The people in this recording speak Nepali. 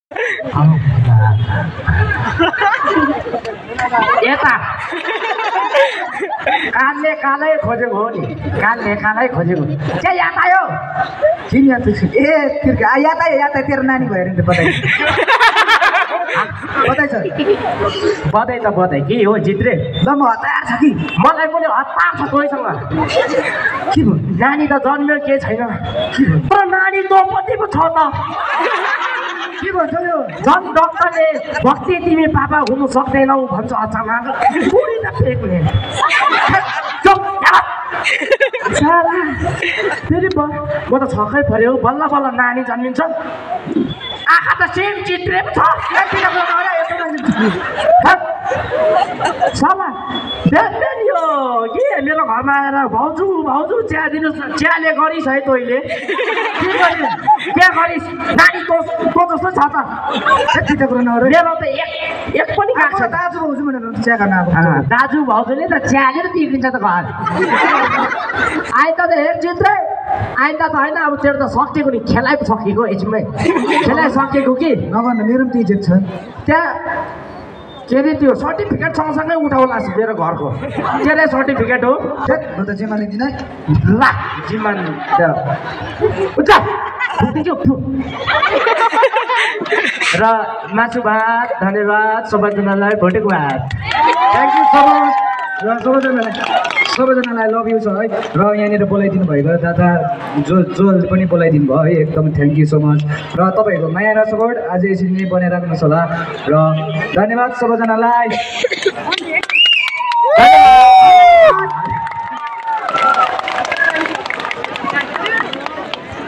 यता कानले कालै खोजेको हो नि कानले कालै खोजेको चाहिँ यहाँ आयो किन यहाँ त ए तिर्का याता तेरो नानी भयो नि त बधाई बधाई छ बधाई त बधाई के हो जित्रे ल म हतार छ कि मलाई पनि हतार छ तँसँग के भयो नानी त जन्मियो के छैन तर नानी तँपट्टि पो छ त के भन्छ यो झन् डक्टरले भक्ति तिमी पापा हुनु सक्दैनौ भन्छ अचानक बुढी त फेक्ने साला फेरि म त छक्कै पऱ्यो बल्ल बल्ल नानी जन्मिन्छ आँखा त सेम चित्रे पो छ साला देख्दै नि यो के मेरो घरमा आएर भाउजू भाउजू चिया दिनुहोस् चियाले गरिस् है तैँले के गरिस् के गरिस् नानी तँ जस्तो छ त मेरो त एक पनि खाएको छ दाजु भाउजू भनेर चिया खान अब दाजु भाउजूले त चियाले त बिग्रिन्छ त घर आइता त हेर चित्रै आइता त होइन अब तेरो त सकिएको नि खेलाइ पो सकिएको एकछिनमै खेलाइ सकिएको कि नभन्दा मेरो पनि इज्जत छ त्यहाँ के अरे त्यो सर्टिफिकेट सँगसँगै उठाउला मेरो घरको के अरे सर्टिफिकेट हो म त जिम्मा लिँदिन ला जिम्मा र मासु भात धन्यवाद सबैजनालाई भोटेको भात थ्याङ्क यू सो मच र सबैजनालाई लभ यू छ है र यहाँनिर बोलाइदिनु भएको दादा जोल पनि बोलाइदिनु भयो है एकदम थ्याङ्क यू सो मच र तपाईँहरूको माया र सपोर्ट अझै यसरी नै बनाइराख्नुहोस् होला र धन्यवाद सबैजनालाई